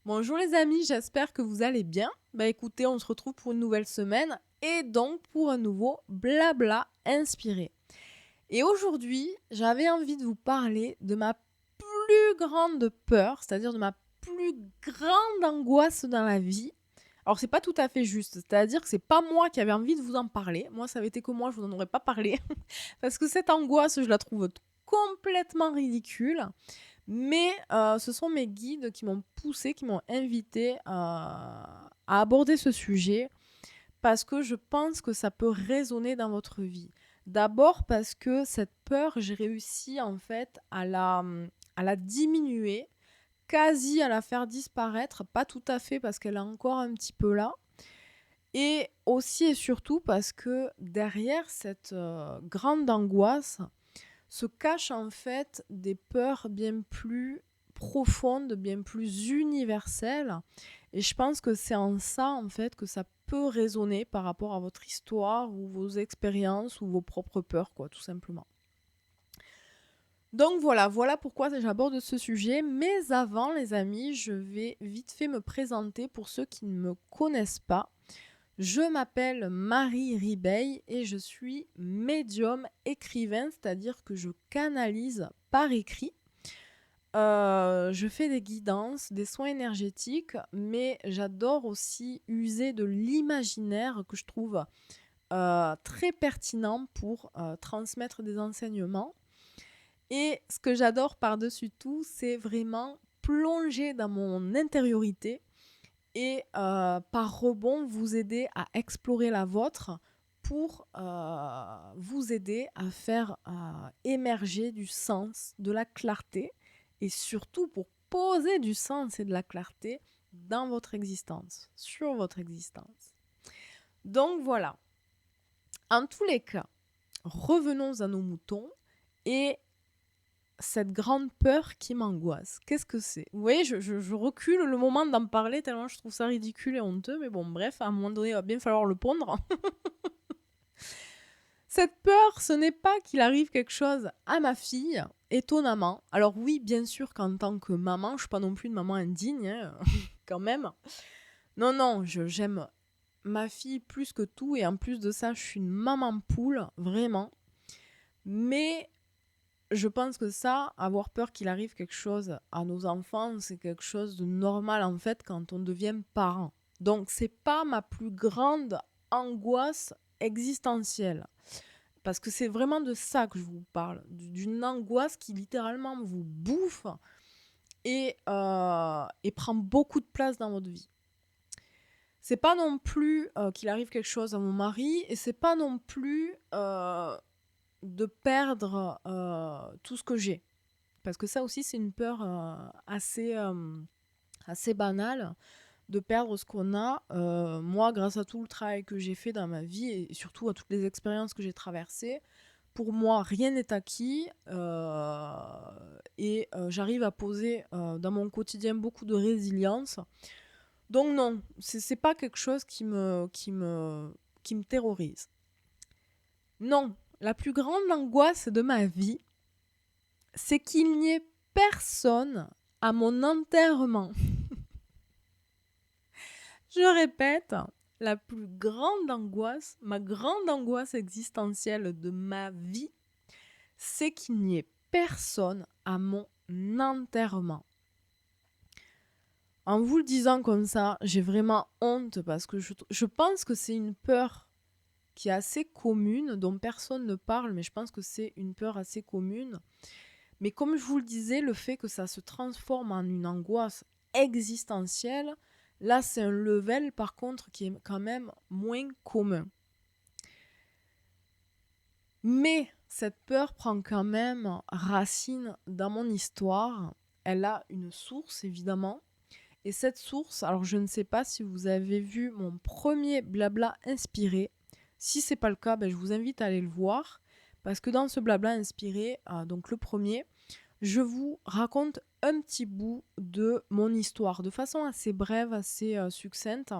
Bonjour les amis, j'espère que vous allez bien. Écoutez, on se retrouve pour une nouvelle semaine et donc pour un nouveau blabla inspiré. Et aujourd'hui, j'avais envie de vous parler de ma plus grande peur, c'est-à-dire de ma plus grande angoisse dans la vie. Alors c'est pas tout à fait juste, c'est-à-dire que c'est pas moi qui avais envie de vous en parler. Moi, ça avait été que moi, je vous en aurais pas parlé parce que cette angoisse, je la trouve complètement ridicule. Mais ce sont mes guides qui m'ont poussé, qui m'ont invité à aborder ce sujet parce que je pense que ça peut résonner dans votre vie. D'abord parce que cette peur, j'ai réussi en fait à la diminuer, quasi à la faire disparaître, pas tout à fait parce qu'elle est encore un petit peu là. Et aussi et surtout parce que derrière cette grande angoisse, se cachent en fait des peurs bien plus profondes, bien plus universelles. Et je pense que c'est en ça en fait que ça peut résonner par rapport à votre histoire ou vos expériences ou vos propres peurs, quoi, tout simplement. Donc voilà pourquoi j'aborde ce sujet. Mais avant, les amis, je vais vite fait me présenter pour ceux qui ne me connaissent pas. Je m'appelle Marie Ribeil et je suis médium écrivain, c'est-à-dire que je canalise par écrit. Je fais des guidances, des soins énergétiques, mais j'adore aussi user de l'imaginaire que je trouve très pertinent pour transmettre des enseignements. Et ce que j'adore par-dessus tout, c'est vraiment plonger dans mon intériorité et par rebond vous aider à explorer la vôtre pour vous aider à faire émerger du sens, de la clarté et surtout pour poser du sens et de la clarté dans votre existence, sur votre existence. Donc voilà, en tous les cas, revenons à nos moutons et cette grande peur qui m'angoisse. Qu'est-ce que c'est? Vous voyez, je recule le moment d'en parler tellement je trouve ça ridicule et honteux, mais bon, bref, à un moment donné, il va bien falloir le pondre. Cette peur, ce n'est pas qu'il arrive quelque chose à ma fille, étonnamment. Alors oui, bien sûr qu'en tant que maman, je ne suis pas non plus une maman indigne, hein, quand même. Non, j'aime ma fille plus que tout, et en plus de ça, je suis une maman poule, vraiment. Mais je pense que ça, avoir peur qu'il arrive quelque chose à nos enfants, c'est quelque chose de normal en fait quand on devient parent. Donc c'est pas ma plus grande angoisse existentielle. Parce que c'est vraiment de ça que je vous parle. D'une angoisse qui littéralement vous bouffe et prend beaucoup de place dans votre vie. C'est pas non plus qu'il arrive quelque chose à mon mari et c'est pas non plus de perdre tout ce que j'ai. Parce que ça aussi, c'est une peur assez banale de perdre ce qu'on a. Moi, grâce à tout le travail que j'ai fait dans ma vie et surtout à toutes les expériences que j'ai traversées, pour moi, rien n'est acquis et j'arrive à poser dans mon quotidien beaucoup de résilience. Donc non, c'est pas quelque chose qui me terrorise. Non, la plus grande angoisse de ma vie, c'est qu'il n'y ait personne à mon enterrement. Je répète, la plus grande angoisse, ma grande angoisse existentielle de ma vie, c'est qu'il n'y ait personne à mon enterrement. En vous le disant comme ça, j'ai vraiment honte parce que je pense que c'est une peur qui est assez commune, dont personne ne parle, mais je pense que c'est une peur assez commune. Mais comme je vous le disais, le fait que ça se transforme en une angoisse existentielle, là c'est un level par contre qui est quand même moins commun. Mais cette peur prend quand même racine dans mon histoire. Elle a une source évidemment. Et cette source, alors je ne sais pas si vous avez vu mon premier blabla inspiré. Si c'est pas le cas, je vous invite à aller le voir. Parce que dans ce blabla inspiré, donc le premier, je vous raconte un petit bout de mon histoire, de façon assez brève, assez succincte,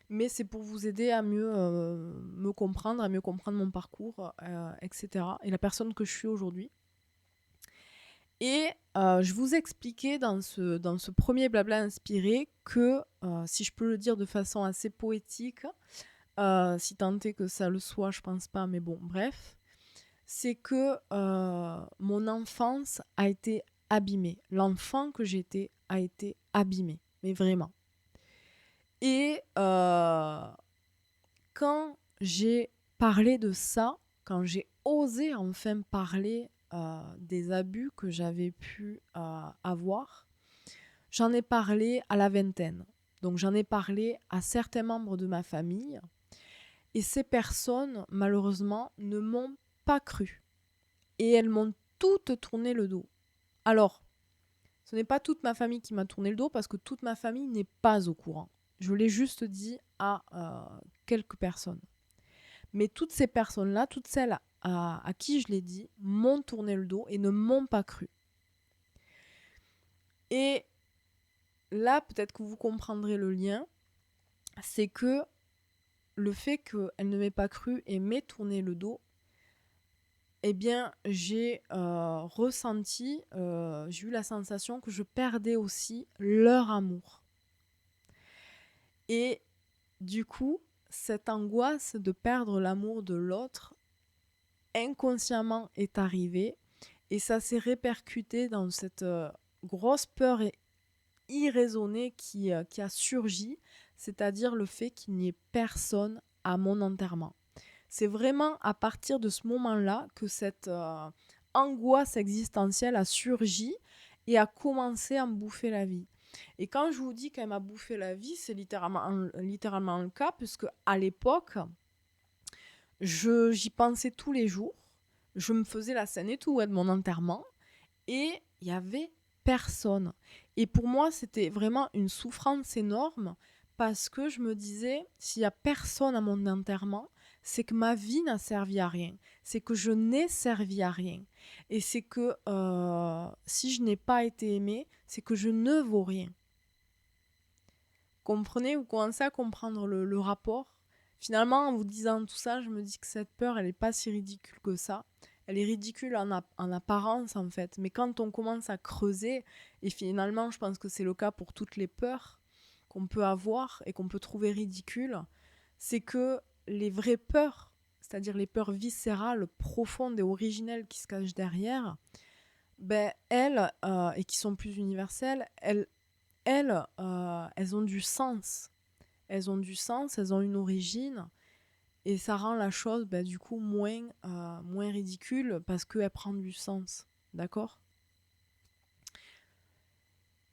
mais c'est pour vous aider à mieux me comprendre, à mieux comprendre mon parcours, etc. et la personne que je suis aujourd'hui. Et je vous expliquais dans ce premier blabla inspiré que, si je peux le dire de façon assez poétique, si tant est que ça le soit, je pense pas, mais bon, bref, c'est que mon enfance a été abîmée. L'enfant que j'étais a été abîmé, mais vraiment. Et quand j'ai parlé de ça, quand j'ai osé enfin parler des abus que j'avais pu avoir, j'en ai parlé à la vingtaine. Donc j'en ai parlé à certains membres de ma famille. Et ces personnes, malheureusement, ne m'ont pas cru. Et elles m'ont toutes tourné le dos. Alors, ce n'est pas toute ma famille qui m'a tourné le dos parce que toute ma famille n'est pas au courant. Je l'ai juste dit à quelques personnes. Mais toutes ces personnes-là, toutes celles à qui je l'ai dit, m'ont tourné le dos et ne m'ont pas cru. Et là, peut-être que vous comprendrez le lien, c'est que le fait qu'elle ne m'ait pas cru et m'ait tourné le dos, eh bien, j'ai ressenti, j'ai eu la sensation que je perdais aussi leur amour. Et du coup, cette angoisse de perdre l'amour de l'autre, inconsciemment est arrivée et ça s'est répercuté dans cette grosse peur irraisonnée qui a surgi, c'est-à-dire le fait qu'il n'y ait personne à mon enterrement. C'est vraiment à partir de ce moment-là que cette angoisse existentielle a surgi et a commencé à me bouffer la vie. Et quand je vous dis qu'elle m'a bouffé la vie, c'est littéralement le cas, puisque à l'époque, j'y pensais tous les jours. Je me faisais la scène et tout de mon enterrement. Et il n'y avait personne. Et pour moi, c'était vraiment une souffrance énorme parce que je me disais, s'il n'y a personne à mon enterrement, c'est que ma vie n'a servi à rien. C'est que je n'ai servi à rien. Et c'est que si je n'ai pas été aimée, c'est que je ne vaux rien. Comprenez, vous commencez à comprendre le rapport. Finalement, en vous disant tout ça, je me dis que cette peur, elle n'est pas si ridicule que ça. Elle est ridicule en apparence, en fait. Mais quand on commence à creuser, et finalement, je pense que c'est le cas pour toutes les peurs qu'on peut avoir et qu'on peut trouver ridicules, c'est que les vraies peurs, c'est-à-dire les peurs viscérales, profondes et originelles qui se cachent derrière, ben, elles, et qui sont plus universelles, elles ont du sens. Elles ont du sens, elles ont une origine. Et ça rend la chose, du coup, moins ridicule parce qu'elle prend du sens. D'accord ?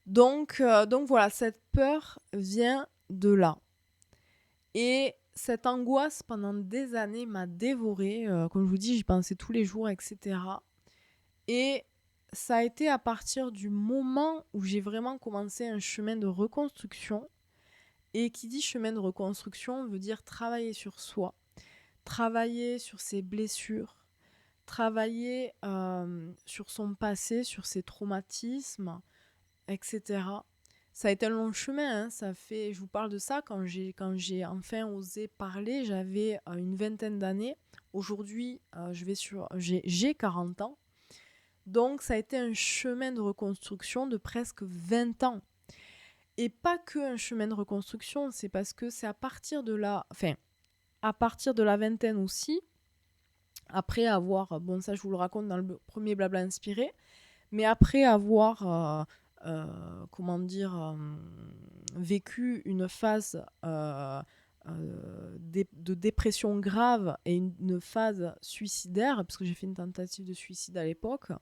Donc voilà, cette peur vient de là. Et cette angoisse, pendant des années, m'a dévorée. Comme je vous dis, j'y pensais tous les jours, etc. Et ça a été à partir du moment où j'ai vraiment commencé un chemin de reconstruction. Et qui dit chemin de reconstruction veut dire travailler sur soi, travailler sur ses blessures, travailler sur son passé, sur ses traumatismes, etc. Ça a été un long chemin, hein. Je vous parle de ça quand j'ai enfin osé parler, j'avais une vingtaine d'années. Aujourd'hui, j'ai 40 ans. Donc ça a été un chemin de reconstruction de presque 20 ans. Et pas que un chemin de reconstruction, c'est parce que c'est à partir de là, à partir de la vingtaine aussi, après avoir, bon ça je vous le raconte dans le premier blabla inspiré, mais après avoir, vécu une phase de dépression grave et une phase suicidaire, parce que j'ai fait une tentative de suicide à l'époque,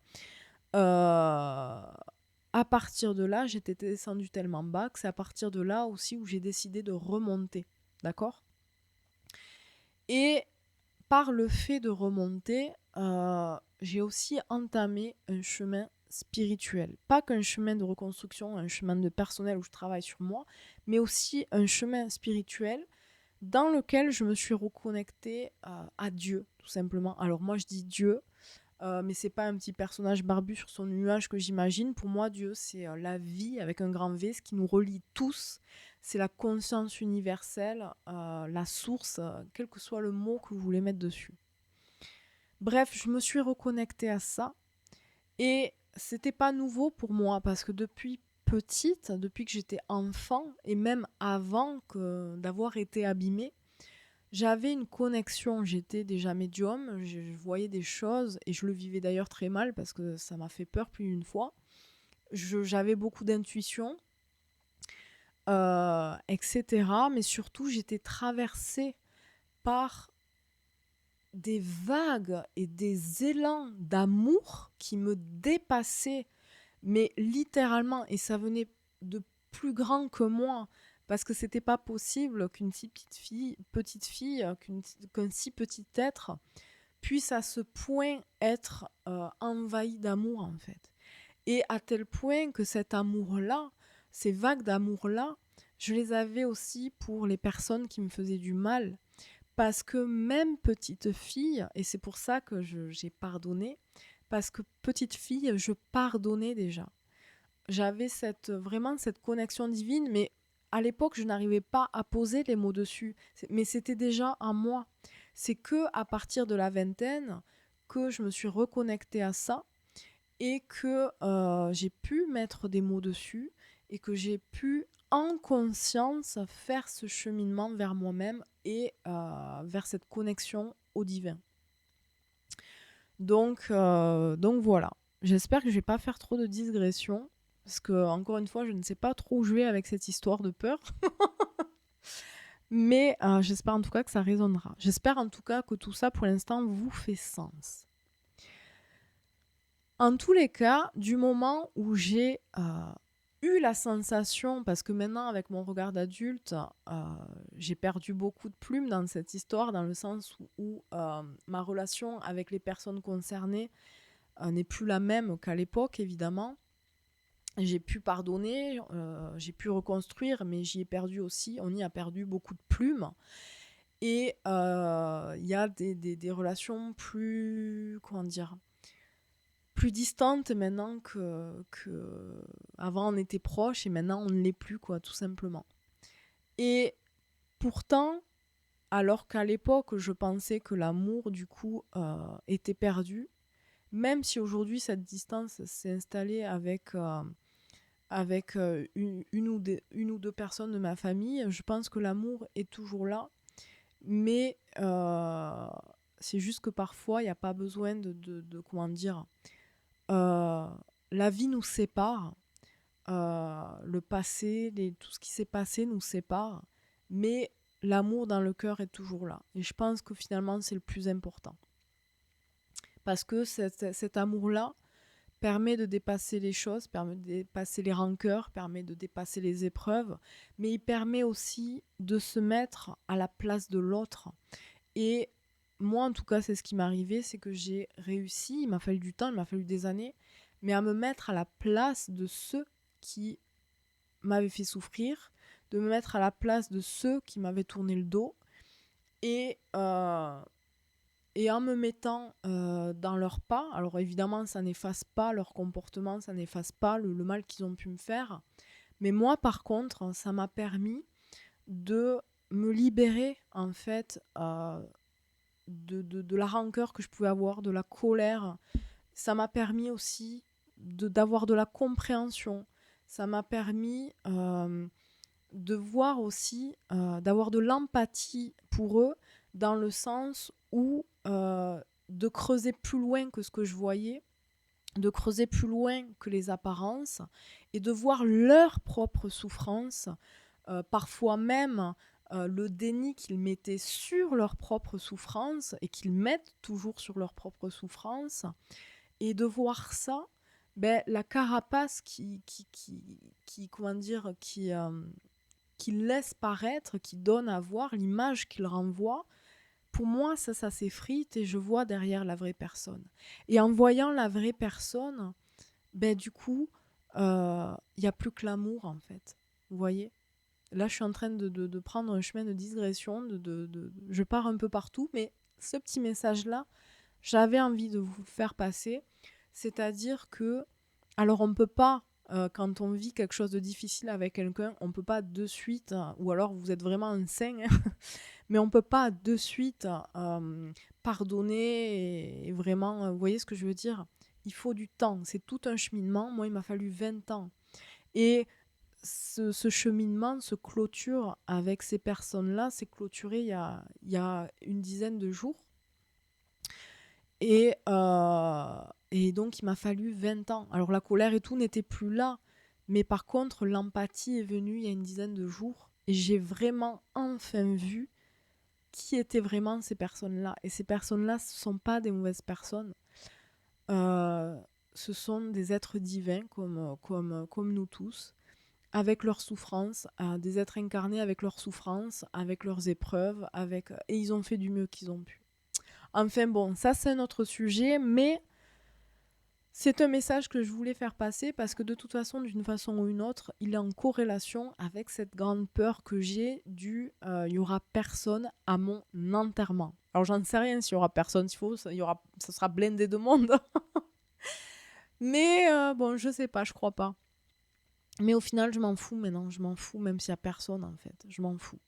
à partir de là, j'étais descendue tellement bas que c'est à partir de là aussi où j'ai décidé de remonter, d'accord ? Et par le fait de remonter, j'ai aussi entamé un chemin spirituel. Pas qu'un chemin de reconstruction, un chemin de personnel où je travaille sur moi, mais aussi un chemin spirituel dans lequel je me suis reconnectée à Dieu, tout simplement. Alors moi, je dis Dieu, mais c'est pas un petit personnage barbu sur son nuage que j'imagine. Pour moi, Dieu, c'est la vie avec un grand V, ce qui nous relie tous. C'est la conscience universelle, la source, quel que soit le mot que vous voulez mettre dessus. Bref, je me suis reconnectée à ça. Et c'était pas nouveau pour moi parce que depuis petite, depuis que j'étais enfant et même avant d'avoir été abîmée, j'avais une connexion. J'étais déjà médium, je voyais des choses et je le vivais d'ailleurs très mal parce que ça m'a fait peur plus d'une fois. J'avais beaucoup d'intuition, etc. Mais surtout, j'étais traversée par des vagues et des élans d'amour qui me dépassaient, mais littéralement, et ça venait de plus grand que moi, parce que c'était pas possible qu'une si petite fille, qu'un si petit être puisse à ce point être envahi d'amour en fait. Et à tel point que cet amour-là, ces vagues d'amour-là, je les avais aussi pour les personnes qui me faisaient du mal. Parce que même petite fille, et c'est pour ça que j'ai pardonné, parce que petite fille, je pardonnais déjà. J'avais vraiment cette connexion divine, mais à l'époque, je n'arrivais pas à poser les mots dessus. Mais c'était déjà en moi. C'est que à partir de la vingtaine que je me suis reconnectée à ça et que j'ai pu mettre des mots dessus et que j'ai pu en conscience faire ce cheminement vers moi-même et vers cette connexion au divin. Donc voilà. J'espère que je vais pas faire trop de digressions parce que encore une fois, je ne sais pas trop où je vais avec cette histoire de peur. Mais j'espère en tout cas que ça résonnera. J'espère en tout cas que tout ça pour l'instant vous fait sens. En tous les cas, du moment où j'ai eu la sensation, parce que maintenant avec mon regard d'adulte, j'ai perdu beaucoup de plumes dans cette histoire, dans le sens où ma relation avec les personnes concernées n'est plus la même qu'à l'époque, évidemment. J'ai pu pardonner, j'ai pu reconstruire, mais j'y ai perdu aussi, on y a perdu beaucoup de plumes. Et il y a des relations plus, comment dire, plus distantes maintenant que avant on était proches et maintenant on ne l'est plus, quoi, tout simplement. Et pourtant, alors qu'à l'époque je pensais que l'amour du coup était perdu, même si aujourd'hui cette distance s'est installée avec une ou deux personnes de ma famille, je pense que l'amour est toujours là, mais c'est juste que parfois il n'y a pas besoin de comment dire, la vie nous sépare, le passé, tout ce qui s'est passé nous sépare, mais l'amour dans le cœur est toujours là. Et je pense que finalement, c'est le plus important. Parce que cet amour-là permet de dépasser les choses, permet de dépasser les rancœurs, permet de dépasser les épreuves, mais il permet aussi de se mettre à la place de l'autre. Et moi, en tout cas, c'est ce qui m'est arrivé, c'est que j'ai réussi, il m'a fallu du temps, il m'a fallu des années, mais à me mettre à la place de ceux qui m'avaient fait souffrir, de me mettre à la place de ceux qui m'avaient tourné le dos, et en me mettant dans leurs pas. Alors évidemment, ça n'efface pas leur comportement, ça n'efface pas le mal qu'ils ont pu me faire, mais moi, par contre, ça m'a permis de me libérer, en fait, de la rancœur que je pouvais avoir, de la colère. Ça m'a permis aussi d'avoir de la compréhension. Ça m'a permis de voir aussi, d'avoir de l'empathie pour eux, dans le sens où de creuser plus loin que ce que je voyais, de creuser plus loin que les apparences, et de voir leur propre souffrance, parfois même le déni qu'ils mettaient sur leur propre souffrance, et qu'ils mettent toujours sur leur propre souffrance, et de voir ça, la carapace comment dire, qui laisse paraître, qui donne à voir, l'image qu'il renvoie, pour moi, ça s'effrite et je vois derrière la vraie personne. Et en voyant la vraie personne, du coup, il n'y a plus que l'amour, en fait. Vous voyez ? Là, je suis en train de prendre un chemin de digression, je pars un peu partout, mais ce petit message-là, j'avais envie de vous le faire passer. C'est-à-dire que, alors on ne peut pas, quand on vit quelque chose de difficile avec quelqu'un, on ne peut pas de suite, ou alors vous êtes vraiment un saint, mais on ne peut pas de suite pardonner et vraiment, vous voyez ce que je veux dire ? il faut du temps, c'est tout un cheminement. Moi, il m'a fallu 20 ans. Et ce cheminement se clôture avec ces personnes-là, c'est clôturé il y a une dizaine de jours. Et donc, il m'a fallu 20 ans. Alors, la colère et tout n'était plus là. Mais par contre, l'empathie est venue il y a une dizaine de jours. Et j'ai vraiment enfin vu qui étaient vraiment ces personnes-là. Et ces personnes-là, ce ne sont pas des mauvaises personnes. Ce sont des êtres divins comme nous tous, avec leurs souffrances, des êtres incarnés avec leurs souffrances, avec leurs épreuves, et ils ont fait du mieux qu'ils ont pu. Enfin bon, ça c'est un autre sujet, mais c'est un message que je voulais faire passer parce que de toute façon, d'une façon ou une autre, il est en corrélation avec cette grande peur que j'ai il y aura personne à mon enterrement. Alors j'en sais rien s'il y aura personne, s'il faut, ça sera blindé de monde. Mais bon, je sais pas, je crois pas. Mais au final, je m'en fous maintenant, je m'en fous même s'il y a personne en fait, je m'en fous.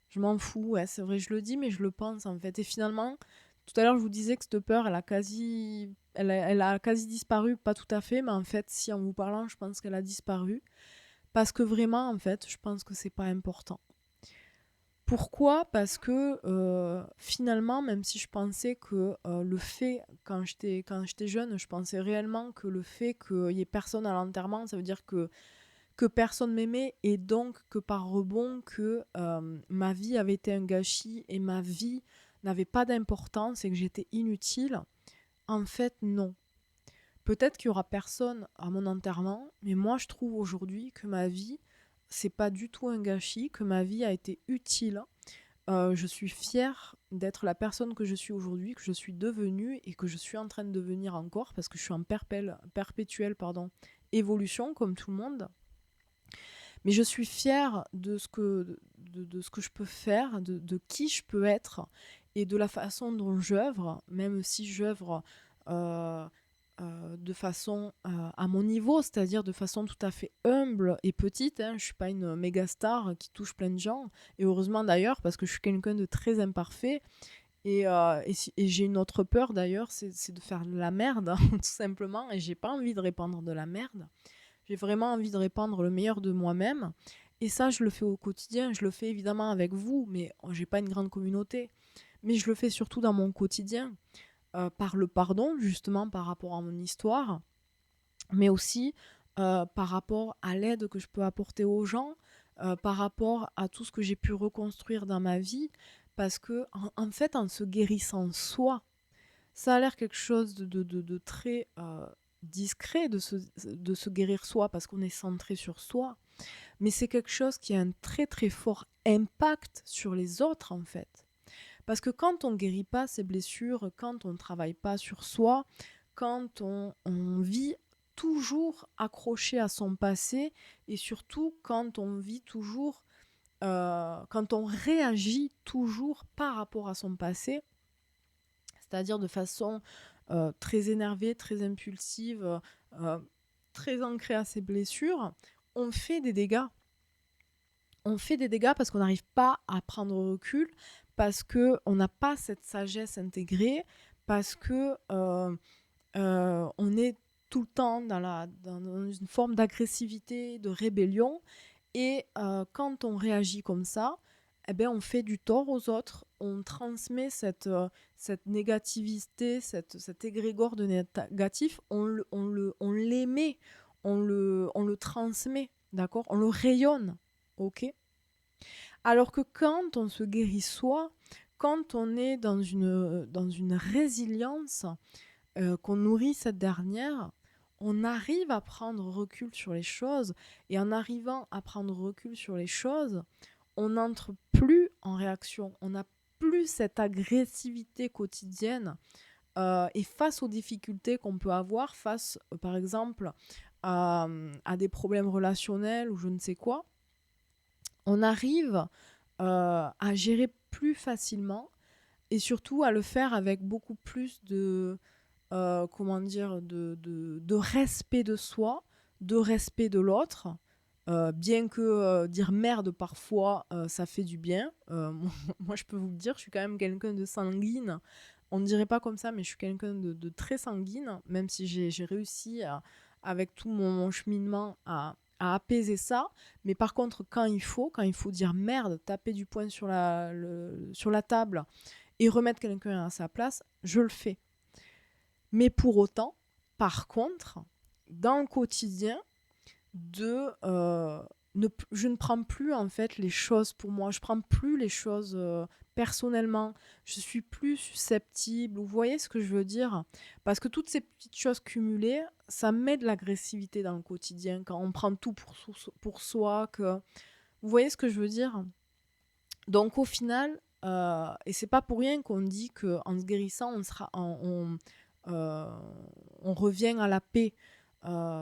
Je m'en fous, ouais, c'est vrai, je le dis, mais je le pense en fait. Et finalement, tout à l'heure, je vous disais que cette peur, elle a quasi disparu, pas tout à fait, mais en fait, si en vous parlant, je pense qu'elle a disparu. Parce que vraiment, en fait, je pense que c'est pas important. Pourquoi ? Parce que finalement, même si je pensais que le fait, quand j'étais jeune, je pensais réellement que le fait qu'il n'y ait personne à l'enterrement, ça veut dire que personne m'aimait et donc que par rebond que ma vie avait été un gâchis et ma vie n'avait pas d'importance et que j'étais inutile. En fait, non. Peut-être qu'il y aura personne à mon enterrement, mais moi je trouve aujourd'hui que ma vie, c'est pas du tout un gâchis, que ma vie a été utile. Je suis fière d'être la personne que je suis aujourd'hui, que je suis devenue et que je suis en train de devenir encore parce que je suis en perpétuelle évolution comme tout le monde. Mais je suis fière de ce que je peux faire, de qui je peux être et de la façon dont j'œuvre, même si j'œuvre de façon à mon niveau, c'est-à-dire de façon tout à fait humble et petite. Je ne suis pas une méga star qui touche plein de gens, et heureusement d'ailleurs, parce que je suis quelqu'un de très imparfait. Et j'ai une autre peur d'ailleurs, c'est de faire de la merde, tout simplement, et j'ai pas envie de répandre de la merde. J'ai vraiment envie de répandre le meilleur de moi-même. Et ça, je le fais au quotidien. Je le fais évidemment avec vous, mais j'ai pas une grande communauté. Mais je le fais surtout dans mon quotidien. Par le pardon, justement, par rapport à mon histoire. Mais aussi par rapport à l'aide que je peux apporter aux gens. Par rapport à tout ce que j'ai pu reconstruire dans ma vie. Parce que, en fait, en se guérissant soi, ça a l'air quelque chose de très discret de se guérir soi parce qu'on est centré sur soi, mais c'est quelque chose qui a un très très fort impact sur les autres en fait. Parce que quand on ne guérit pas ses blessures, quand on ne travaille pas sur soi, quand on vit toujours accroché à son passé et surtout quand on vit toujours, quand on réagit toujours par rapport à son passé, c'est-à-dire de façon très énervée, très impulsive, très ancrée à ses blessures, on fait des dégâts. On fait des dégâts parce qu'on n'arrive pas à prendre recul, parce qu'on n'a pas cette sagesse intégrée, parce que on est tout le temps dans une forme d'agressivité, de rébellion. Et quand on réagit comme ça, eh ben, on fait du tort aux autres, on transmet cette négativité, cet égrégore de négatif, on l'émet, on le transmet, d'accord ? On le rayonne, ok ? Alors que quand on se guérit soi, quand on est dans une résilience, qu'on nourrit cette dernière, on arrive à prendre recul sur les choses, et en arrivant à prendre recul sur les choses, on n'entre plus en réaction, on n'a plus cette agressivité quotidienne et face aux difficultés qu'on peut avoir, face par exemple à des problèmes relationnels ou je ne sais quoi, on arrive à gérer plus facilement et surtout à le faire avec beaucoup plus de respect de soi, de respect de l'autre, bien que dire merde parfois ça fait du bien. Moi je peux vous le dire, je suis quand même quelqu'un de sanguine, On ne dirait pas comme ça, mais je suis quelqu'un de très sanguine, même si j'ai réussi avec tout mon cheminement à apaiser ça. Mais par contre, quand il faut dire merde, taper du poing sur la table et remettre quelqu'un à sa place, je le fais. Mais pour autant, par contre, dans le quotidien, je ne prends plus en fait les choses pour moi, je prends plus les choses personnellement, je suis plus susceptible, vous voyez ce que je veux dire? Parce que toutes ces petites choses cumulées, ça met de l'agressivité dans le quotidien quand on prend tout pour soi, que vous voyez ce que je veux dire? Donc au final, et c'est pas pour rien qu'on dit qu'en se guérissant, euh, on revient à la paix.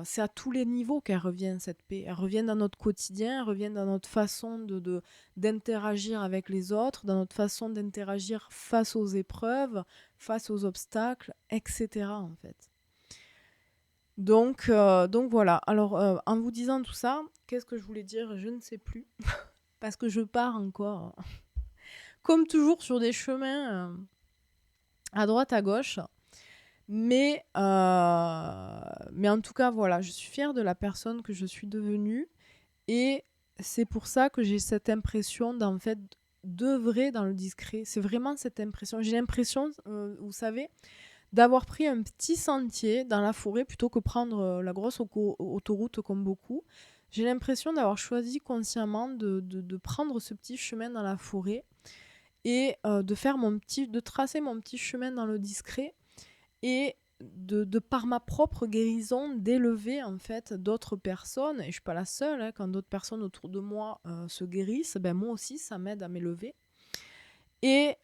C'est à tous les niveaux qu'elle revient, cette paix. Elle revient dans notre quotidien, elle revient dans notre façon d'interagir avec les autres, dans notre façon d'interagir face aux épreuves, face aux obstacles, etc. en fait. Donc voilà. Alors, en vous disant tout ça, qu'est-ce que je voulais dire? Je ne sais plus. Parce que je pars encore, comme toujours, sur des chemins à droite, à gauche. Mais en tout cas, voilà, je suis fière de la personne que je suis devenue. Et c'est pour ça que j'ai cette impression d'en fait d'œuvrer dans le discret. C'est vraiment cette impression. J'ai l'impression, vous savez, d'avoir pris un petit sentier dans la forêt plutôt que prendre la grosse autoroute comme beaucoup. J'ai l'impression d'avoir choisi consciemment de prendre ce petit chemin dans la forêt et de tracer mon petit chemin dans le discret et de par ma propre guérison d'élever en fait d'autres personnes. Et je suis pas la seule, hein, quand d'autres personnes autour de moi se guérissent, ben moi aussi ça m'aide à m'élever. Et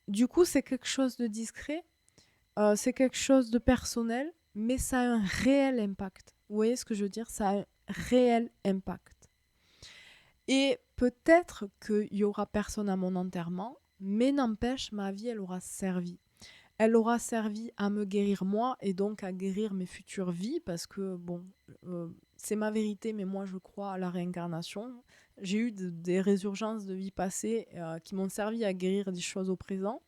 du coup c'est quelque chose de discret, c'est quelque chose de personnel, mais ça a un réel impact. Vous voyez ce que je veux dire? Ça a un réel impact. Et peut-être qu'il y aura personne à mon enterrement, mais n'empêche, ma vie, elle aura servi. Elle aura servi à me guérir moi et donc à guérir mes futures vies parce que, bon, c'est ma vérité, mais moi je crois à la réincarnation. J'ai eu des résurgences de vie passée qui m'ont servi à guérir des choses au présent.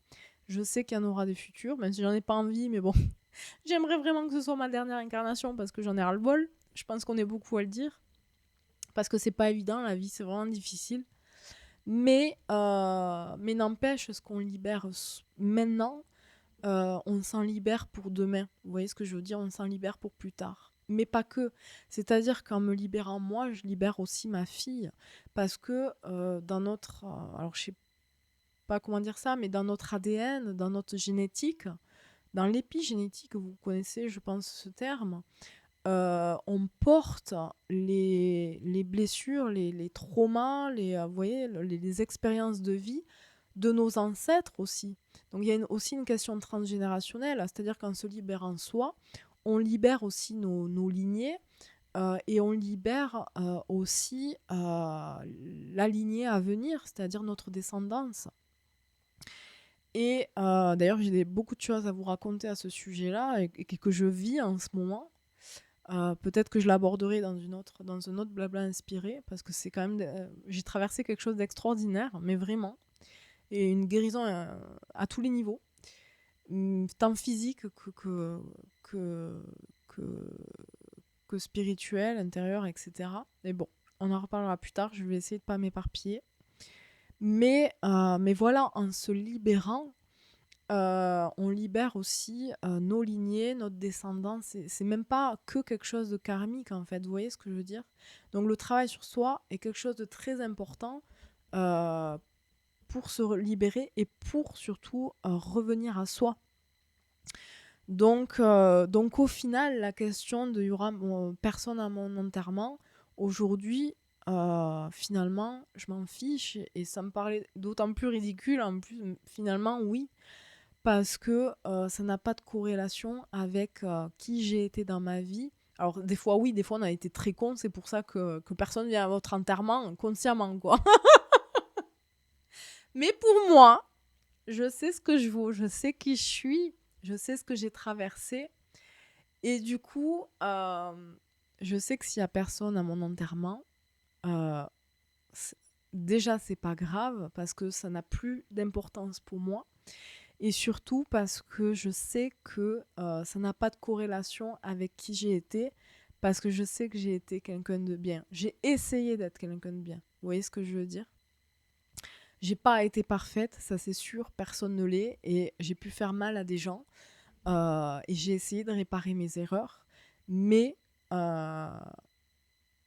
Je sais qu'il y en aura des futurs, même si j'en ai pas envie, mais bon, j'aimerais vraiment que ce soit ma dernière incarnation parce que j'en ai ras-le-bol. Je pense qu'on est beaucoup à le dire. Parce que c'est pas évident, la vie c'est vraiment difficile. Mais n'empêche, ce qu'on libère maintenant, on s'en libère pour demain. Vous voyez ce que je veux dire? On s'en libère pour plus tard. Mais pas que. C'est-à-dire qu'en me libérant moi, je libère aussi ma fille. Parce que dans notre... alors je sais pas comment dire ça, mais dans notre ADN, dans notre génétique, dans l'épigénétique, vous connaissez, je pense, ce terme, on porte les blessures, les traumas, vous voyez, les expériences de vie de nos ancêtres aussi. Donc il y a aussi une question transgénérationnelle, c'est-à-dire qu'en se libérant soi, on libère aussi nos lignées et on libère aussi la lignée à venir, c'est-à-dire notre descendance. Et d'ailleurs, j'ai beaucoup de choses à vous raconter à ce sujet-là et que je vis en ce moment. Peut-être que je l'aborderai dans un autre blabla inspiré, parce que c'est quand même... j'ai traversé quelque chose d'extraordinaire, mais vraiment. Et une guérison à tous les niveaux, tant physique que, que spirituel, intérieur, etc. Mais bon, on en reparlera plus tard, je vais essayer de ne pas m'éparpiller. Mais voilà, en se libérant, on libère aussi nos lignées, notre descendance. C'est même pas que quelque chose de karmique, en fait. Vous voyez ce que je veux dire? Donc le travail sur soi est quelque chose de très important pour se libérer et pour surtout revenir à soi. Donc au final, la question de y aura personne à mon enterrement, aujourd'hui, finalement, je m'en fiche et ça me paraît d'autant plus ridicule. En plus, finalement, oui, parce que ça n'a pas de corrélation avec qui j'ai été dans ma vie. Alors, des fois, oui, des fois, on a été très cons, c'est pour ça que personne vient à votre enterrement consciemment, quoi. Mais pour moi, je sais ce que je vaux, je sais qui je suis, je sais ce que j'ai traversé. Et du coup, je sais que s'il n'y a personne à mon enterrement, euh, déjà, c'est pas grave parce que ça n'a plus d'importance pour moi. et surtout parce que je sais que ça n'a pas de corrélation avec qui j'ai été, parce que je sais que j'ai été quelqu'un de bien. J'ai essayé d'être quelqu'un de bien. Vous voyez ce que je veux dire? J'ai pas été parfaite, ça c'est sûr, personne ne l'est, et j'ai pu faire mal à des gens, et j'ai essayé de réparer mes erreurs, mais, euh,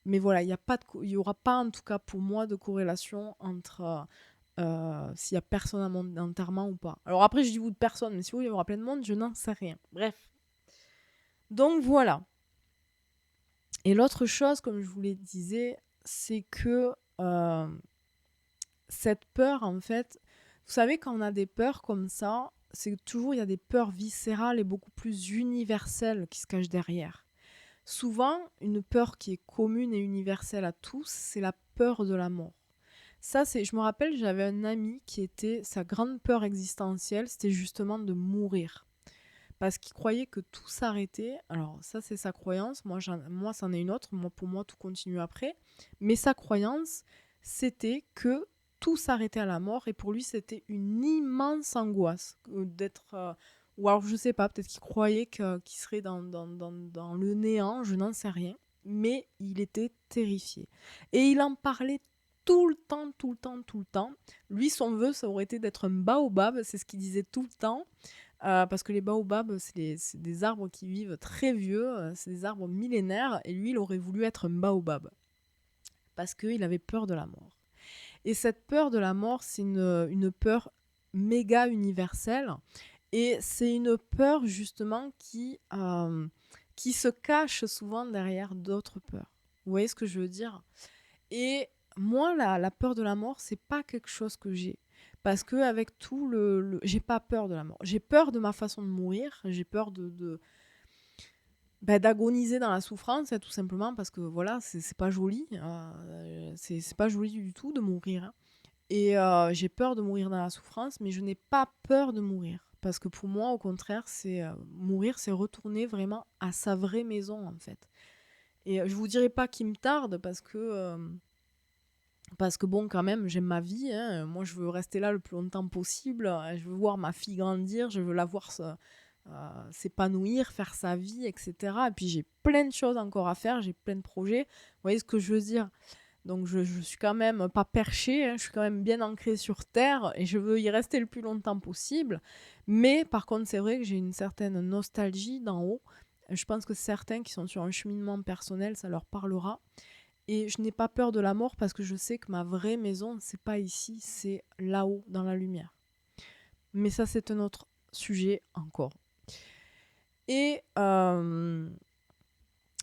mais voilà, il y aura pas en tout cas pour moi de corrélation entre s'il y a personne à mon enterrement ou pas. Alors après, je dis vous de personne, mais si oui, il y aura plein de monde, je n'en sais rien. Bref. Donc voilà. Et l'autre chose, comme je vous le disais, c'est que cette peur, en fait, vous savez, quand on a des peurs comme ça, c'est que toujours il y a des peurs viscérales et beaucoup plus universelles qui se cachent derrière. Souvent, une peur qui est commune et universelle à tous, c'est la peur de la mort. Ça, je me rappelle, j'avais un ami qui était, sa grande peur existentielle, c'était justement de mourir. Parce qu'il croyait que tout s'arrêtait. Alors, ça, c'est sa croyance. Moi, c'en est une autre. Moi, pour moi, tout continue après. Mais sa croyance, c'était que tout s'arrêtait à la mort. Et pour lui, c'était une immense angoisse d'être. Ou alors, je sais pas, peut-être qu'il croyait qu'il serait dans le néant. Je n'en sais rien. Mais il était terrifié. Et il en parlait tout le temps, tout le temps, tout le temps. Lui, son vœu, ça aurait été d'être un baobab. C'est ce qu'il disait tout le temps. Parce que les baobabs, c'est des arbres qui vivent très vieux, c'est des arbres millénaires, et lui, il aurait voulu être un baobab, parce qu'il avait peur de la mort. Et cette peur de la mort, c'est une peur méga universelle, et c'est une peur justement qui se cache souvent derrière d'autres peurs. Vous voyez ce que je veux dire? Et moi, la peur de la mort, c'est pas quelque chose que j'ai. Parce que avec tout j'ai pas peur de la mort. J'ai peur de ma façon de mourir. J'ai peur d'agoniser dans la souffrance, hein, tout simplement, parce que voilà, c'est pas joli. C'est pas joli du tout de mourir, hein. Et j'ai peur de mourir dans la souffrance, mais je n'ai pas peur de mourir. Parce que pour moi, au contraire, mourir, c'est retourner vraiment à sa vraie maison, en fait. Et je vous dirai pas qu'il me tarde, parce que bon, quand même, j'aime ma vie, hein. Moi, je veux rester là le plus longtemps possible. Je veux voir ma fille grandir. Je veux la voir s'épanouir, faire sa vie, etc. Et puis, j'ai plein de choses encore à faire. J'ai plein de projets. Vous voyez ce que je veux dire? Donc, je suis quand même pas perchée, hein. Je suis quand même bien ancrée sur Terre. Et je veux y rester le plus longtemps possible. Mais par contre, c'est vrai que j'ai une certaine nostalgie d'en haut. Je pense que certains qui sont sur un cheminement personnel, ça leur parlera. Et je n'ai pas peur de la mort parce que je sais que ma vraie maison, c'est pas ici, c'est là-haut, dans la lumière. Mais ça, c'est un autre sujet encore. Et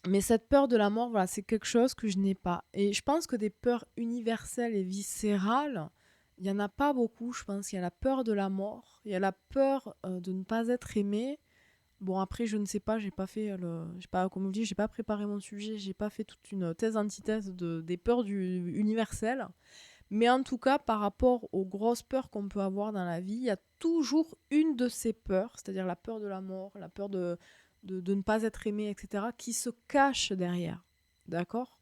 mais cette peur de la mort, voilà, c'est quelque chose que je n'ai pas. Et je pense que des peurs universelles et viscérales, il n'y en a pas beaucoup. Je pense qu'il y a la peur de la mort, il y a la peur de ne pas être aimé. Bon, après, je ne sais pas, j'ai pas, comme je dis, j'ai pas préparé mon sujet, j'ai pas fait toute une thèse-antithèse des peurs universelles. Mais en tout cas, par rapport aux grosses peurs qu'on peut avoir dans la vie, il y a toujours une de ces peurs, c'est-à-dire la peur de la mort, la peur de ne pas être aimé, etc., qui se cache derrière. D'accord?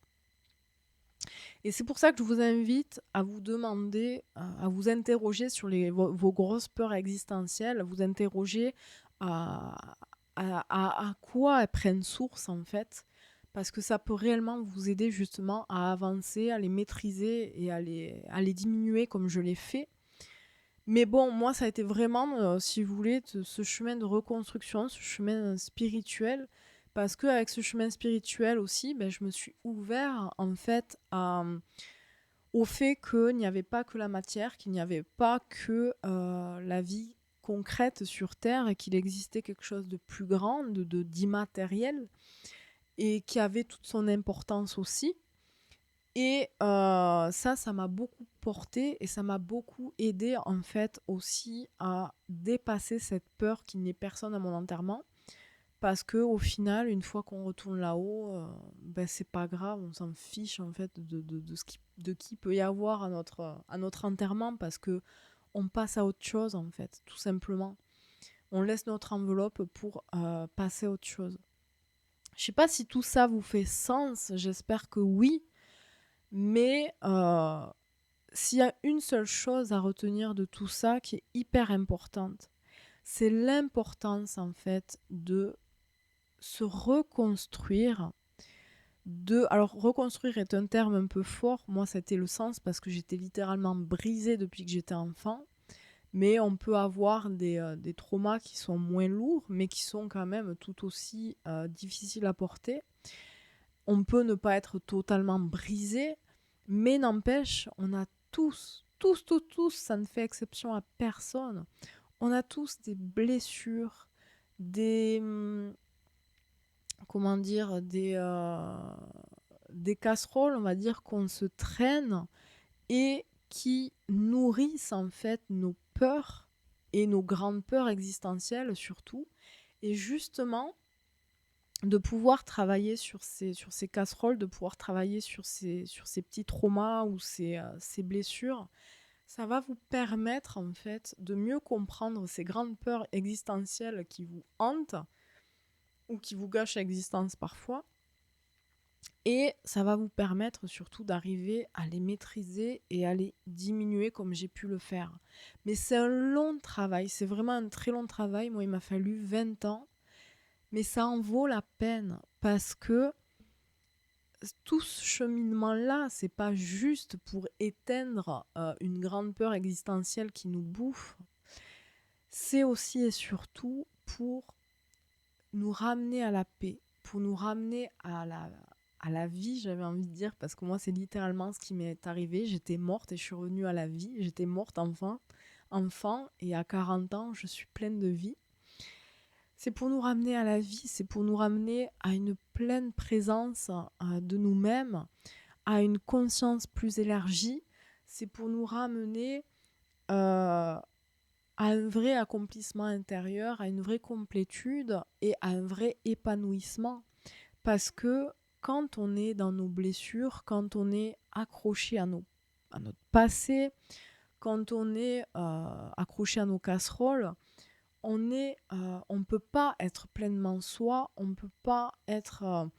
Et c'est pour ça que je vous invite à vous demander, à vous interroger sur vos grosses peurs existentielles, à vous interroger à quoi elles prennent source en fait, parce que ça peut réellement vous aider justement à avancer, à les maîtriser et à les diminuer comme je l'ai fait. Mais bon, moi ça a été vraiment, si vous voulez, ce chemin de reconstruction, ce chemin spirituel, parce qu'avec ce chemin spirituel aussi, ben, je me suis ouvert en fait au fait qu'il n'y avait pas que la matière, qu'il n'y avait pas que la vie concrète sur Terre et qu'il existait quelque chose de plus grand, d'immatériel et qui avait toute son importance aussi. Et ça m'a beaucoup porté et ça m'a beaucoup aidé en fait aussi à dépasser cette peur qu'il n'y ait personne à mon enterrement. Parce que au final, une fois qu'on retourne là-haut, ben c'est pas grave, on s'en fiche en fait de qui peut y avoir à notre enterrement parce que on passe à autre chose en fait, tout simplement. On laisse notre enveloppe pour passer à autre chose. Je sais pas si tout ça vous fait sens, j'espère que oui, mais s'il y a une seule chose à retenir de tout ça qui est hyper importante, c'est l'importance en fait de se reconstruire. Alors reconstruire est un terme un peu fort, moi c'était le sens parce que j'étais littéralement brisée depuis que j'étais enfant, mais on peut avoir des traumas qui sont moins lourds, mais qui sont quand même tout aussi difficiles à porter. On peut ne pas être totalement brisé, mais n'empêche, on a tous, ça ne fait exception à personne. On a tous des blessures, des, comment dire, des casseroles, on va dire, qu'on se traîne et qui nourrissent en fait nos peurs et nos grandes peurs existentielles surtout. Et justement, de pouvoir travailler sur ces casseroles, de pouvoir travailler sur ces petits traumas ou ces blessures, ça va vous permettre en fait de mieux comprendre ces grandes peurs existentielles qui vous hantent ou qui vous gâchent l'existence parfois. Et ça va vous permettre surtout d'arriver à les maîtriser et à les diminuer comme j'ai pu le faire. Mais c'est un long travail, c'est vraiment un très long travail. Moi, il m'a fallu 20 ans, mais ça en vaut la peine parce que tout ce cheminement-là, c'est pas juste pour éteindre une grande peur existentielle qui nous bouffe. C'est aussi et surtout pour nous ramener à la paix, pour nous ramener à la vie, j'avais envie de dire, parce que moi, c'est littéralement ce qui m'est arrivé. J'étais morte et je suis revenue à la vie. J'étais morte enfant, et à 40 ans, je suis pleine de vie. C'est pour nous ramener à la vie, c'est pour nous ramener à une pleine présence de nous-mêmes, à une conscience plus élargie. C'est pour nous ramener à un vrai accomplissement intérieur, à une vraie complétude et à un vrai épanouissement. Parce que quand on est dans nos blessures, quand on est accroché à notre passé, quand on est accroché à nos casseroles, on ne peut pas être pleinement soi, on ne peut pas être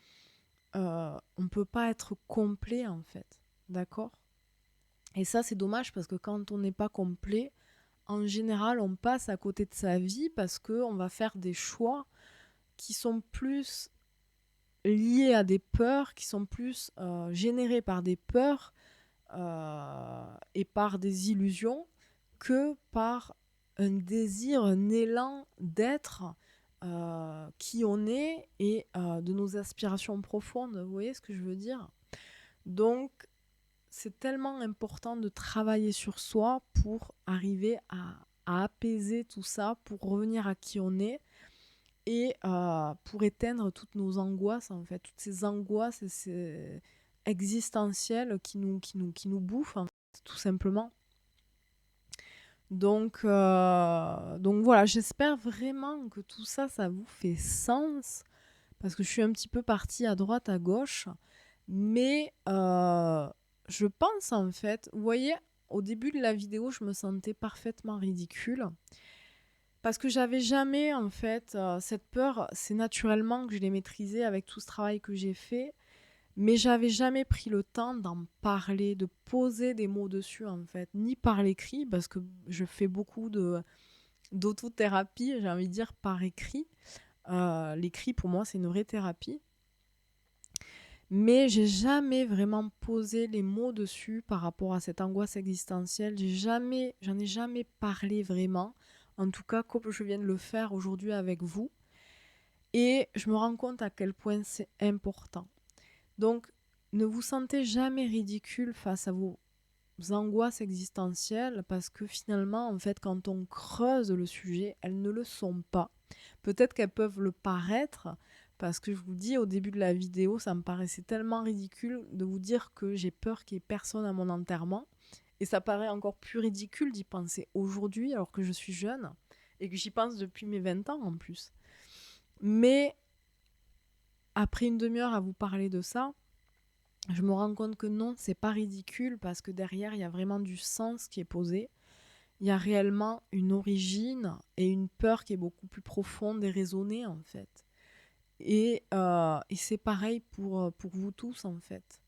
complet en fait, d'accord? Et ça c'est dommage parce que quand on n'est pas complet, en général on passe à côté de sa vie parce qu'on va faire des choix qui sont plus liés à des peurs, qui sont plus générés par des peurs et par des illusions que par un désir, un élan d'être qui on est et de nos aspirations profondes. Vous voyez ce que je veux dire? Donc, c'est tellement important de travailler sur soi pour arriver à apaiser tout ça, pour revenir à qui on est et pour éteindre toutes nos angoisses, en fait, toutes ces angoisses existentielles qui nous bouffent, en fait, tout simplement. Donc voilà, j'espère vraiment que tout ça, ça vous fait sens, parce que je suis un petit peu partie à droite, à gauche, mais je pense en fait, vous voyez, au début de la vidéo, je me sentais parfaitement ridicule, parce que j'avais jamais en fait cette peur, c'est naturellement que je l'ai maîtrisée avec tout ce travail que j'ai fait, mais j'avais jamais pris le temps d'en parler, de poser des mots dessus en fait, ni par l'écrit, parce que je fais beaucoup d'autothérapie, j'ai envie de dire par écrit. L'écrit pour moi c'est une vraie thérapie. Mais j'ai jamais vraiment posé les mots dessus par rapport à cette angoisse existentielle. J'en ai jamais parlé vraiment. En tout cas, comme je viens de le faire aujourd'hui avec vous. Et je me rends compte à quel point c'est important. Donc, ne vous sentez jamais ridicule face à vos angoisses existentielles parce que finalement, en fait, quand on creuse le sujet, elles ne le sont pas. Peut-être qu'elles peuvent le paraître parce que je vous dis, au début de la vidéo, ça me paraissait tellement ridicule de vous dire que j'ai peur qu'il n'y ait personne à mon enterrement. Et ça paraît encore plus ridicule d'y penser aujourd'hui alors que je suis jeune et que j'y pense depuis mes 20 ans en plus. Mais après une demi-heure à vous parler de ça, je me rends compte que non, c'est pas ridicule parce que derrière, il y a vraiment du sens qui est posé. Il y a réellement une origine et une peur qui est beaucoup plus profonde et raisonnée en fait. Et c'est pareil pour vous tous en fait.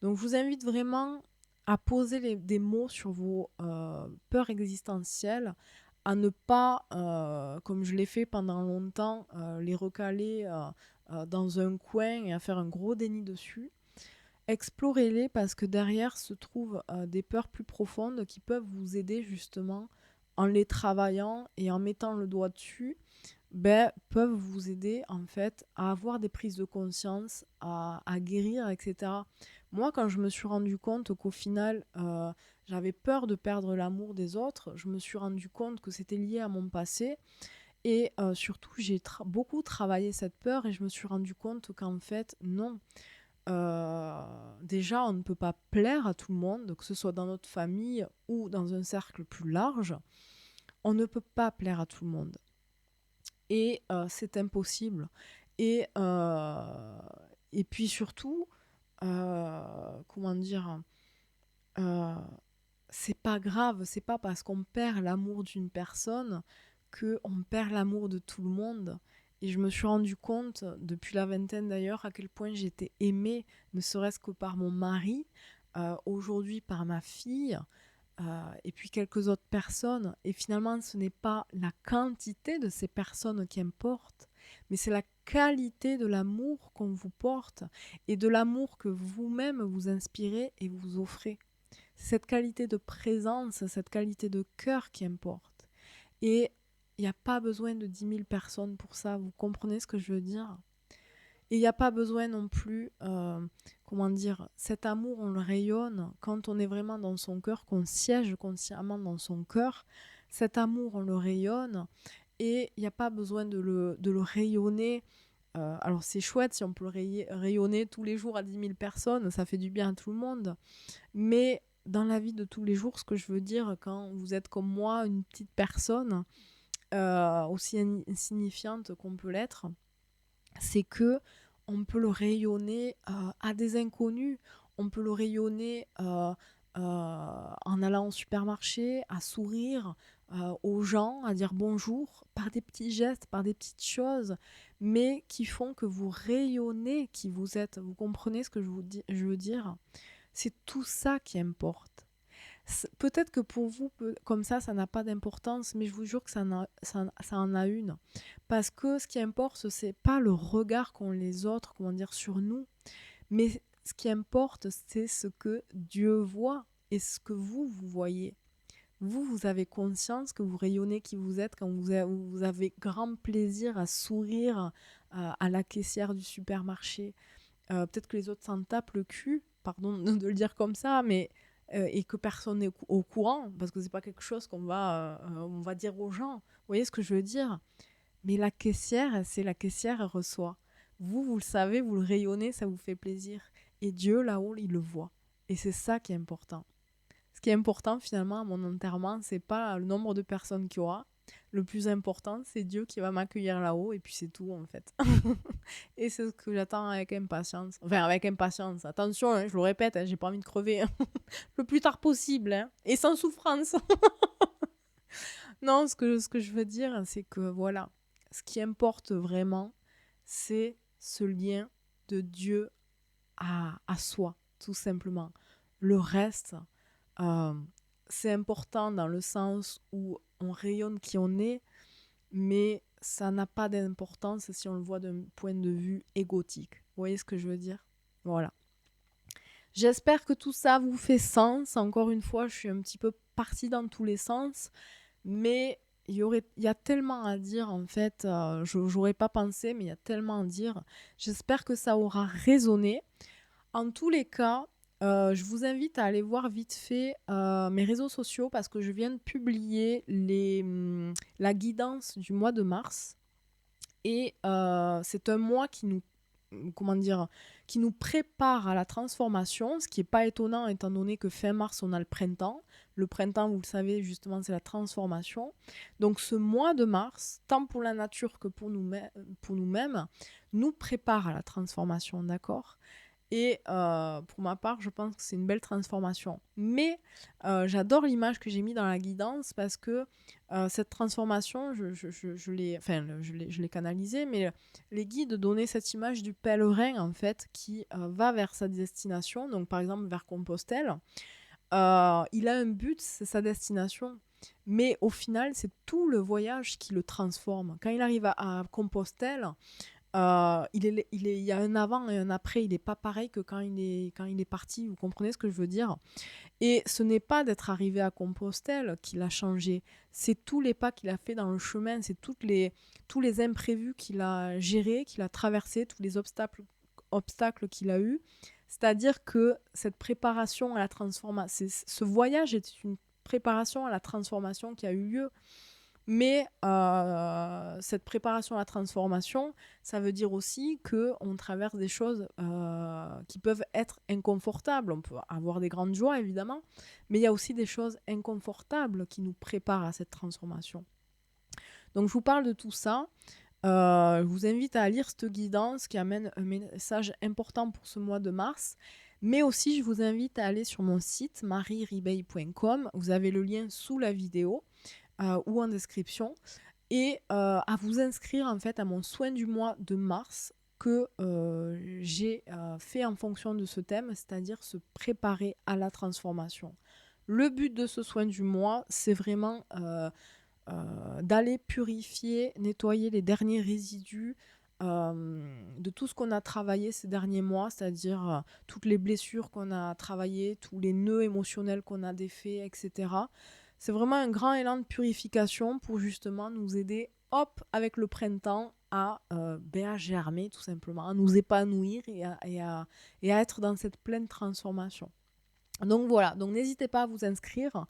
Donc je vous invite vraiment à poser des mots sur vos peurs existentielles, à ne pas, comme je l'ai fait pendant longtemps, les recaler dans un coin et à faire un gros déni dessus. Explorez-les parce que derrière se trouvent des peurs plus profondes qui peuvent vous aider justement en les travaillant et en mettant le doigt dessus, peuvent vous aider en fait à avoir des prises de conscience, à guérir, etc. Moi, quand je me suis rendu compte qu'au final, j'avais peur de perdre l'amour des autres, je me suis rendu compte que c'était lié à mon passé et surtout, j'ai beaucoup travaillé cette peur et je me suis rendu compte qu'en fait, non. Déjà, on ne peut pas plaire à tout le monde, que ce soit dans notre famille ou dans un cercle plus large. On ne peut pas plaire à tout le monde. Et c'est impossible. Et, euh, et puis surtout, comment dire, euh, c'est pas grave, c'est pas parce qu'on perd l'amour d'une personne qu'on perd l'amour de tout le monde. Et je me suis rendu compte, depuis la vingtaine d'ailleurs, à quel point j'étais aimée, ne serait-ce que par mon mari, aujourd'hui par ma fille, et puis quelques autres personnes. Et finalement, ce n'est pas la quantité de ces personnes qui importe, mais c'est la qualité de l'amour qu'on vous porte et de l'amour que vous-même vous inspirez et vous offrez. C'est cette qualité de présence, cette qualité de cœur qui importe. Et il n'y a pas besoin de 10 000 personnes pour ça, vous comprenez ce que je veux dire? Et il n'y a pas besoin non plus, comment dire, cet amour, on le rayonne quand on est vraiment dans son cœur, qu'on siège consciemment dans son cœur. Cet amour, on le rayonne et il n'y a pas besoin de le rayonner. Alors c'est chouette si on peut le rayonner tous les jours à 10 000 personnes, ça fait du bien à tout le monde. Mais dans la vie de tous les jours, ce que je veux dire, quand vous êtes comme moi, une petite personne, aussi insignifiante qu'on peut l'être, c'est que on peut le rayonner à des inconnus, on peut le rayonner en allant au supermarché, à sourire aux gens, à dire bonjour, par des petits gestes, par des petites choses, mais qui font que vous rayonnez qui vous êtes. Vous comprenez ce que je veux dire? C'est tout ça qui importe. Peut-être que pour vous, comme ça n'a pas d'importance, mais je vous jure que ça en a une. Parce que ce qui importe, c'est pas le regard qu'ont les autres, comment dire, sur nous, mais ce qui importe, c'est ce que Dieu voit et ce que vous voyez. Vous avez conscience que vous rayonnez qui vous êtes quand vous avez grand plaisir à sourire à la caissière du supermarché. Peut-être que les autres s'en tapent le cul, pardon de le dire comme ça, mais et que personne n'est au courant, parce que c'est pas quelque chose on va dire aux gens. Vous voyez ce que je veux dire? Mais la caissière, c'est la caissière, elle reçoit. Vous le savez, vous le rayonnez, ça vous fait plaisir. Et Dieu, là-haut, il le voit. Et c'est ça qui est important. Ce qui est important, finalement, à mon enterrement, c'est pas le nombre de personnes qu'il y aura. Le plus important, c'est Dieu qui va m'accueillir là-haut, et puis c'est tout, en fait. Et c'est ce que j'attends avec impatience. Enfin, avec impatience. Attention, hein, je le répète, hein, j'ai pas envie de crever. Le plus tard possible, hein, et sans souffrance. Non, ce que je veux dire, c'est que voilà, ce qui importe vraiment, c'est ce lien de Dieu à soi, tout simplement. Le reste, euh, c'est important dans le sens où on rayonne qui on est, mais ça n'a pas d'importance si on le voit d'un point de vue égotique. Vous voyez ce que je veux dire? Voilà. J'espère que tout ça vous fait sens. Encore une fois, je suis un petit peu partie dans tous les sens. Mais il y a tellement à dire en fait, je n'aurais pas pensé, mais il y a tellement à dire. J'espère que ça aura résonné. En tous les cas, je vous invite à aller voir vite fait mes réseaux sociaux parce que je viens de publier la guidance du mois de mars. Et c'est un mois comment dire, qui nous prépare à la transformation, ce qui n'est pas étonnant étant donné que fin mars, on a le printemps. Le printemps, vous le savez, justement, c'est la transformation. Donc ce mois de mars, tant pour la nature que pour nous-mêmes, nous prépare à la transformation, d'accord? Et pour ma part, je pense que c'est une belle transformation. Mais j'adore l'image que j'ai mise dans la guidance parce que cette transformation, je l'ai canalisée, mais les guides donnaient cette image du pèlerin en fait qui va vers sa destination, donc par exemple vers Compostelle. Il a un but, c'est sa destination. Mais au final, c'est tout le voyage qui le transforme. Quand il arrive à Compostelle, il y a un avant et un après. Il n'est pas pareil que quand il est parti. Vous comprenez ce que je veux dire? Et ce n'est pas d'être arrivé à Compostelle qui l'a changé. C'est tous les pas qu'il a fait dans le chemin. C'est tous les imprévus qu'il a gérés, qu'il a traversés, tous les obstacles qu'il a eus. C'est-à-dire que cette préparation à la transformation, ce voyage est une préparation à la transformation qui a eu lieu. Mais cette préparation à la transformation, ça veut dire aussi qu'on traverse des choses qui peuvent être inconfortables. On peut avoir des grandes joies, évidemment, mais il y a aussi des choses inconfortables qui nous préparent à cette transformation. Donc je vous parle de tout ça. Je vous invite à lire cette guidance qui amène un message important pour ce mois de mars. Mais aussi, je vous invite à aller sur mon site marieribeil.com. Vous avez le lien sous la vidéo ou en description. Et à vous inscrire en fait à mon soin du mois de mars que j'ai fait en fonction de ce thème, c'est-à-dire se préparer à la transformation. Le but de ce soin du mois, c'est vraiment d'aller purifier, nettoyer les derniers résidus de tout ce qu'on a travaillé ces derniers mois, c'est-à-dire toutes les blessures qu'on a travaillées, tous les nœuds émotionnels qu'on a défaits, etc. C'est vraiment un grand élan de purification pour justement nous aider, hop, avec le printemps, à germer tout simplement, à nous épanouir et à être dans cette pleine transformation. Donc voilà, donc n'hésitez pas à vous inscrire.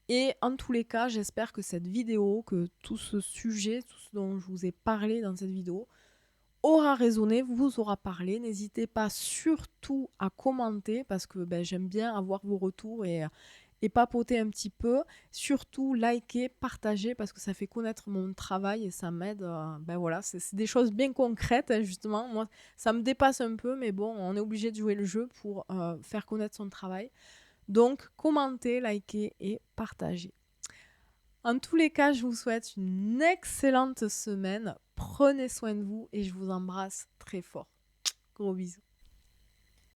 Et en tous les cas, j'espère que cette vidéo, que tout ce sujet, tout ce dont je vous ai parlé dans cette vidéo, aura résonné, vous aura parlé. N'hésitez pas surtout à commenter parce que j'aime bien avoir vos retours et papoter un petit peu. Surtout liker, partager parce que ça fait connaître mon travail et ça m'aide. Voilà, c'est des choses bien concrètes justement. Moi, ça me dépasse un peu, mais bon, on est obligé de jouer le jeu pour faire connaître son travail. Donc, commentez, likez et partagez. En tous les cas, je vous souhaite une excellente semaine. Prenez soin de vous et je vous embrasse très fort. Gros bisous.